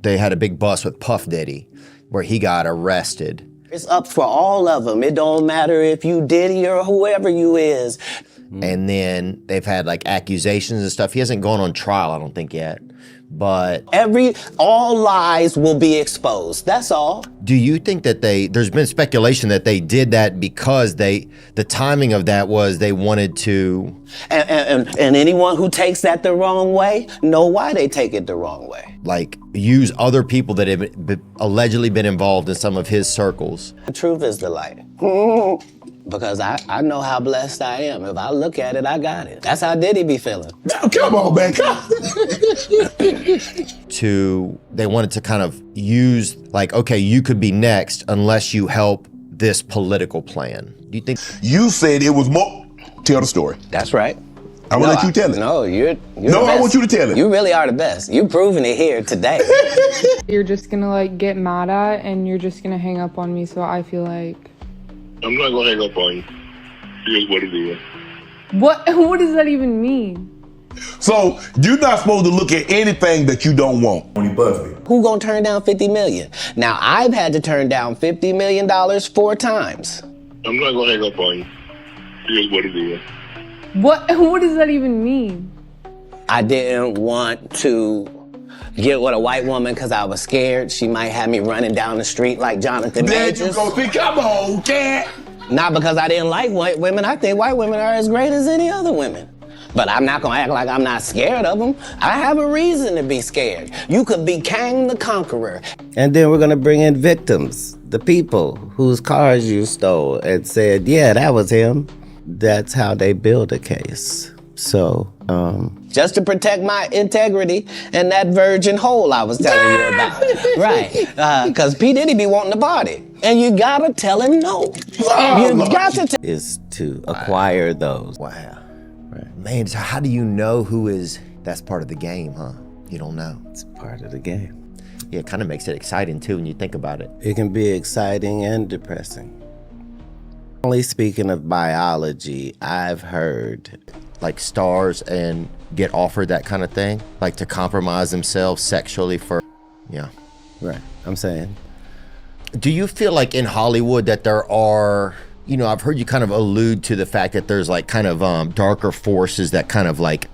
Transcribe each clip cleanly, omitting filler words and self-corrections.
they had a big bust with Puff Diddy where he got arrested. It's up for all of them. It don't matter if you Diddy or whoever you is. And then they've had like accusations and stuff. He hasn't gone on trial, I don't think yet. But all lies will be exposed. That's all. do you think that there's been speculation that they did that because the timing of that was they wanted to... And anyone who takes that the wrong way, know why they take it the wrong way. Like, use other people that have allegedly been involved in some of his circles. The truth is the light. Because I know how blessed I am. If I look at it, I got it. That's how Diddy be feeling. Now, come on, man, They wanted to kind of use, like, okay, you could be next unless you help this political plan. Do you think? You said it was more. Tell the story. That's right. I'm gonna let you tell it. No, you're No, I want you to tell it. You really are the best. You've proven it here today. You're just gonna like get mad at and you're just gonna hang up on me, so I feel like... I'm not gonna hang up on you. Here's what it is. What does that even mean? So you're not supposed to look at anything that you don't want. When he buzzed me. Who gonna turn down $50 million? Now, I've had to turn down $50 million 4 times. I'm not gonna hang up on you. Here's what it is. What does that even mean? I didn't want to get with a white woman because I was scared she might have me running down the street like Jonathan There Majors. you go. See, come on, Katt. Not because I didn't like white women. I think white women are as great as any other women. But I'm not gonna act like I'm not scared of them. I have a reason to be scared. You could be Kang the Conqueror. And then we're gonna bring in victims, the people whose cars you stole and said, yeah, that was him. That's how they build a case. So, just to protect my integrity and that virgin hole I was telling you about. Right, because P. Diddy be wanting to party. And you gotta tell him no. You got to tell is to acquire those. Wow. Right. Man, so how do you know who is... That's part of the game, huh? You don't know. It's part of the game. Yeah, it kind of makes it exciting, too, when you think about it. It can be exciting and depressing. Only speaking of biology, I've heard... Like stars and get offered that kind of thing? Like to compromise themselves sexually for... Yeah. Right, I'm saying. Do you feel like in Hollywood that there are... You know, I've heard you kind of allude to the fact that there's like kind of darker forces that kind of like...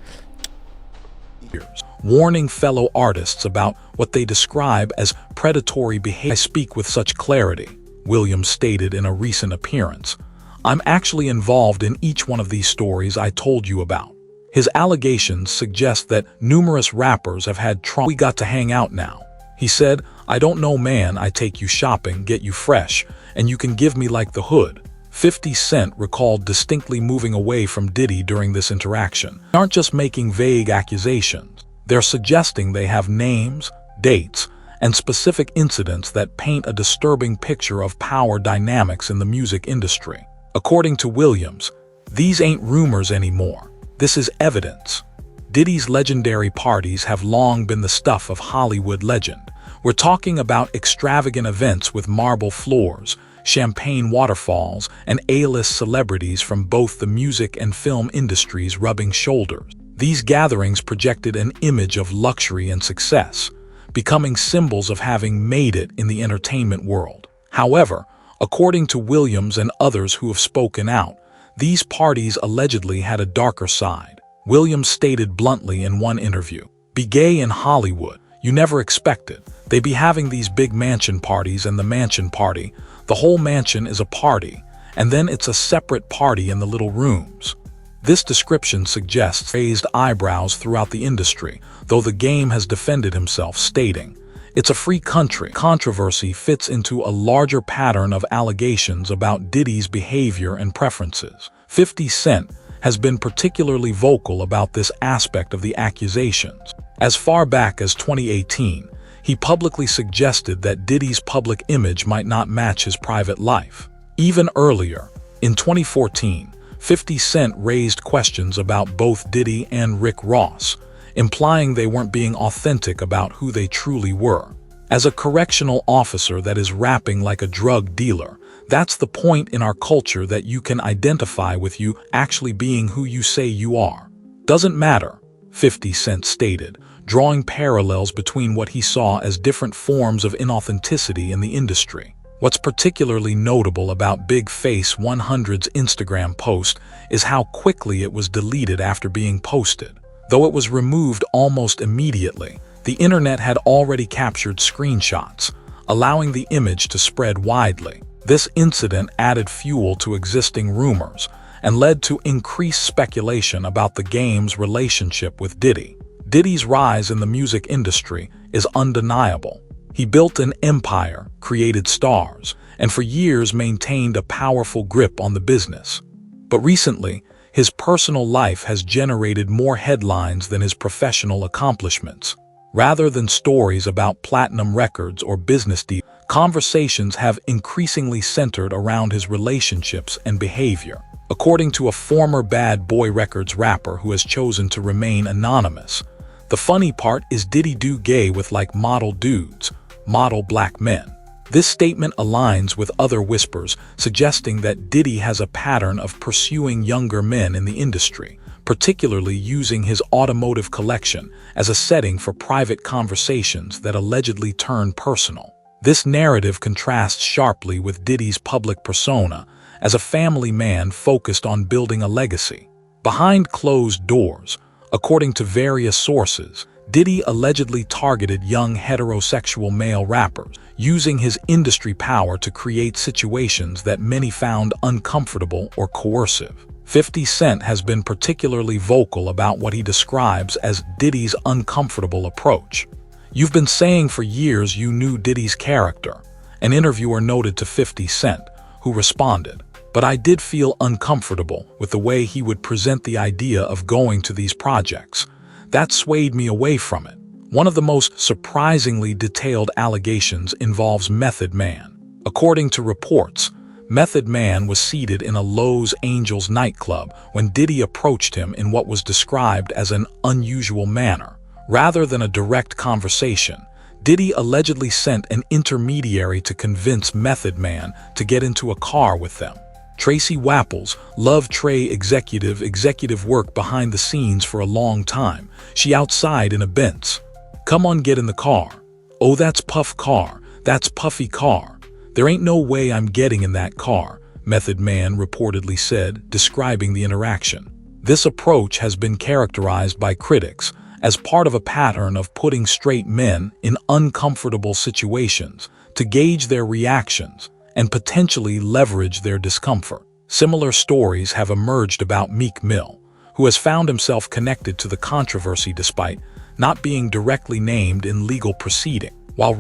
Warning fellow artists about what they describe as predatory behavior. I speak with such clarity, Williams stated in a recent appearance. I'm actually involved in each one of these stories I told you about. His allegations suggest that numerous rappers have had trauma. We got to hang out now. He said, I don't know, man, I take you shopping, get you fresh, and you can give me like the hood. 50 Cent recalled distinctly moving away from Diddy during this interaction. They aren't just making vague accusations. They're suggesting they have names, dates, and specific incidents that paint a disturbing picture of power dynamics in the music industry. According to Williams, these ain't rumors anymore. This is evidence. Diddy's legendary parties have long been the stuff of Hollywood legend. We're talking about extravagant events with marble floors, champagne waterfalls, and A-list celebrities from both the music and film industries rubbing shoulders. These gatherings projected an image of luxury and success, becoming symbols of having made it in the entertainment world. However, according to Williams and others who have spoken out, these parties allegedly had a darker side. Williams stated bluntly in one interview, "Be gay in Hollywood, you never expect it. They be having these big mansion parties and the mansion party. The whole mansion is a party, and then it's a separate party in the little rooms." This description suggests raised eyebrows throughout the industry, though the game has defended himself, stating, "It's a free country." Controversy fits into a larger pattern of allegations about Diddy's behavior and preferences. 50 Cent has been particularly vocal about this aspect of the accusations. As far back as 2018, he publicly suggested that Diddy's public image might not match his private life. Even earlier, in 2014, 50 Cent raised questions about both Diddy and Rick Ross, implying they weren't being authentic about who they truly were. As a correctional officer that is rapping like a drug dealer, that's the point in our culture that you can identify with you actually being who you say you are. Doesn't matter, 50 Cent stated, drawing parallels between what he saw as different forms of inauthenticity in the industry. What's particularly notable about Big Face 100's Instagram post is how quickly it was deleted after being posted. Though it was removed almost immediately, the internet had already captured screenshots, allowing the image to spread widely. This incident added fuel to existing rumors and led to increased speculation about the game's relationship with Diddy. Diddy's rise in the music industry is undeniable. He built an empire, created stars, and for years maintained a powerful grip on the business. But recently, his personal life has generated more headlines than his professional accomplishments. Rather than stories about platinum records or business deals, conversations have increasingly centered around his relationships and behavior. According to a former Bad Boy Records rapper who has chosen to remain anonymous, the funny part is Diddy do gay with like model dudes, model black men. This statement aligns with other whispers suggesting that Diddy has a pattern of pursuing younger men in the industry, particularly using his automotive collection as a setting for private conversations that allegedly turn personal. This narrative contrasts sharply with Diddy's public persona as a family man focused on building a legacy. Behind closed doors, according to various sources, Diddy allegedly targeted young heterosexual male rappers, using his industry power to create situations that many found uncomfortable or coercive. 50 Cent has been particularly vocal about what he describes as Diddy's uncomfortable approach. "You've been saying for years you knew Diddy's character," an interviewer noted to 50 Cent, who responded, "But I did feel uncomfortable with the way he would present the idea of going to these projects. That swayed me away from it." One of the most surprisingly detailed allegations involves Method Man. According to reports, Method Man was seated in a Los Angeles nightclub when Diddy approached him in what was described as an unusual manner. Rather than a direct conversation, Diddy allegedly sent an intermediary to convince Method Man to get into a car with them. Tracy Wapples, Love Trey executive work behind the scenes for a long time. She outside in a Benz. "Come on, get in the car." "Oh, that's Puff car. That's Puffy car." "There ain't no way I'm getting in that car," Method Man reportedly said, describing the interaction. This approach has been characterized by critics as part of a pattern of putting straight men in uncomfortable situations to gauge their reactions and potentially leverage their discomfort. Similar stories have emerged about Meek Mill, who has found himself connected to the controversy despite not being directly named in legal proceeding. While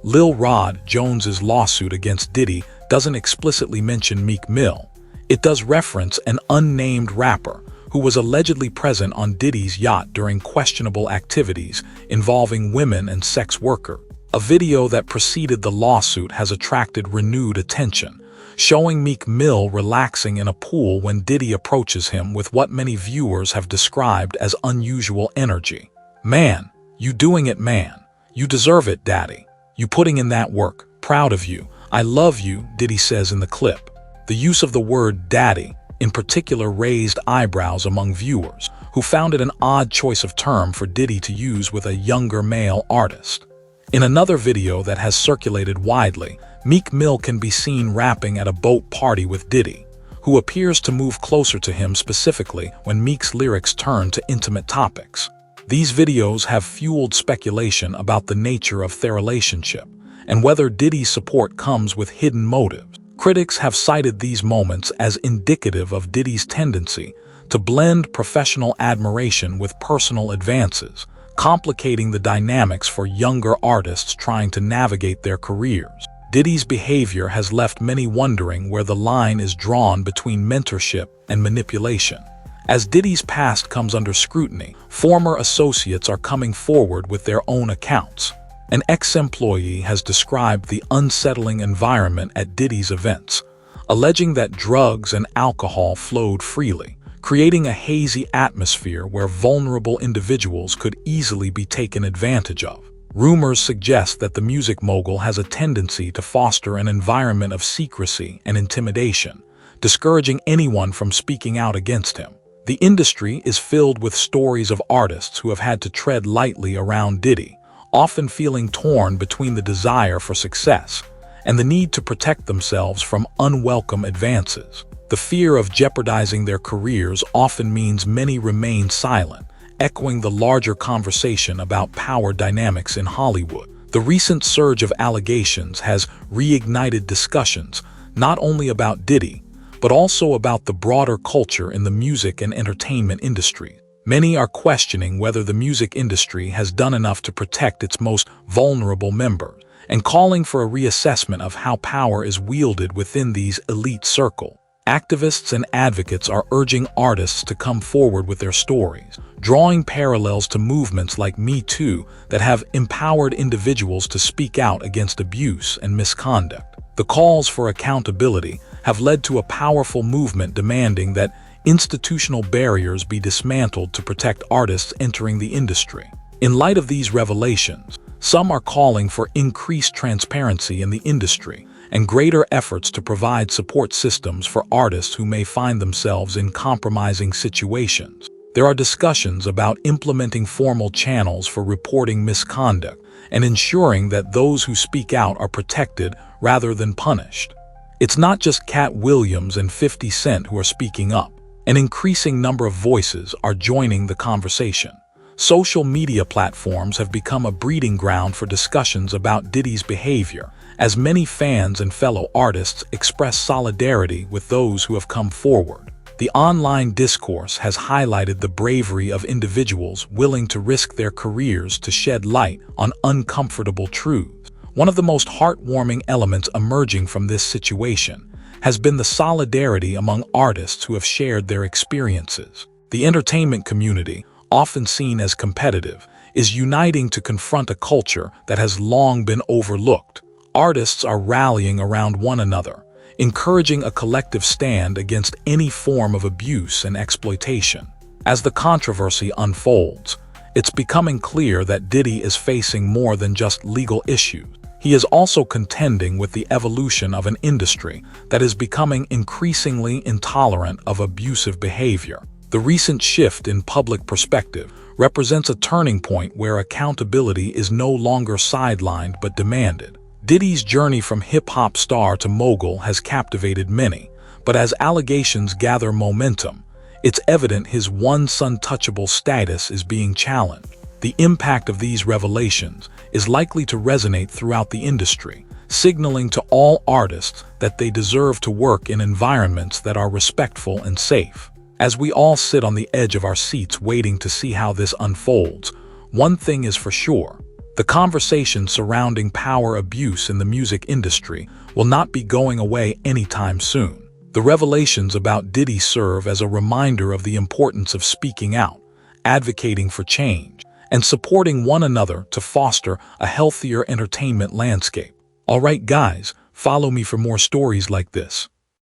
Lil Rod Jones's lawsuit against Diddy doesn't explicitly mention Meek Mill, it does reference an unnamed rapper who was allegedly present on Diddy's yacht during questionable activities involving women and sex workers. A video that preceded the lawsuit has attracted renewed attention, showing Meek Mill relaxing in a pool when Diddy approaches him with what many viewers have described as unusual energy. "Man, you doing it, man. You deserve it, daddy. You putting in that work. Proud of you. I love you," Diddy says in the clip. The use of the word daddy, in particular, raised eyebrows among viewers, who found it an odd choice of term for Diddy to use with a younger male artist. In another video that has circulated widely, Meek Mill can be seen rapping at a boat party with Diddy, who appears to move closer to him specifically when Meek's lyrics turn to intimate topics. These videos have fueled speculation about the nature of their relationship and whether Diddy's support comes with hidden motives. Critics have cited these moments as indicative of Diddy's tendency to blend professional admiration with personal advances, complicating the dynamics for younger artists trying to navigate their careers. Diddy's behavior has left many wondering where the line is drawn between mentorship and manipulation. As Diddy's past comes under scrutiny, former associates are coming forward with their own accounts. An ex-employee has described the unsettling environment at Diddy's events, alleging that drugs and alcohol flowed freely, creating a hazy atmosphere where vulnerable individuals could easily be taken advantage of. Rumors suggest that the music mogul has a tendency to foster an environment of secrecy and intimidation, discouraging anyone from speaking out against him. The industry is filled with stories of artists who have had to tread lightly around Diddy, often feeling torn between the desire for success and the need to protect themselves from unwelcome advances. The fear of jeopardizing their careers often means many remain silent, echoing the larger conversation about power dynamics in Hollywood. The recent surge of allegations has reignited discussions not only about Diddy, but also about the broader culture in the music and entertainment industry. Many are questioning whether the music industry has done enough to protect its most vulnerable members, and calling for a reassessment of how power is wielded within these elite circles. Activists and advocates are urging artists to come forward with their stories, drawing parallels to movements like Me Too that have empowered individuals to speak out against abuse and misconduct. The calls for accountability have led to a powerful movement demanding that institutional barriers be dismantled to protect artists entering the industry. In light of these revelations, some are calling for increased transparency in the industry and greater efforts to provide support systems for artists who may find themselves in compromising situations. There are discussions about implementing formal channels for reporting misconduct and ensuring that those who speak out are protected rather than punished. It's not just Katt Williams and 50 Cent who are speaking up. An increasing number of voices are joining the conversation. Social media platforms have become a breeding ground for discussions about Diddy's behavior, as many fans and fellow artists express solidarity with those who have come forward. The online discourse has highlighted the bravery of individuals willing to risk their careers to shed light on uncomfortable truths. One of the most heartwarming elements emerging from this situation has been the solidarity among artists who have shared their experiences. The entertainment community, often seen as competitive, is uniting to confront a culture that has long been overlooked. Artists are rallying around one another, encouraging a collective stand against any form of abuse and exploitation. As the controversy unfolds, it's becoming clear that Diddy is facing more than just legal issues. He is also contending with the evolution of an industry that is becoming increasingly intolerant of abusive behavior. The recent shift in public perspective represents a turning point where accountability is no longer sidelined but demanded. Diddy's journey from hip-hop star to mogul has captivated many, but as allegations gather momentum, it's evident his once untouchable status is being challenged. The impact of these revelations is likely to resonate throughout the industry, signaling to all artists that they deserve to work in environments that are respectful and safe. As we all sit on the edge of our seats waiting to see how this unfolds, one thing is for sure: the conversation surrounding power abuse in the music industry will not be going away anytime soon. The revelations about Diddy serve as a reminder of the importance of speaking out, advocating for change, and supporting one another to foster a healthier entertainment landscape. All right, guys, follow me for more stories like this.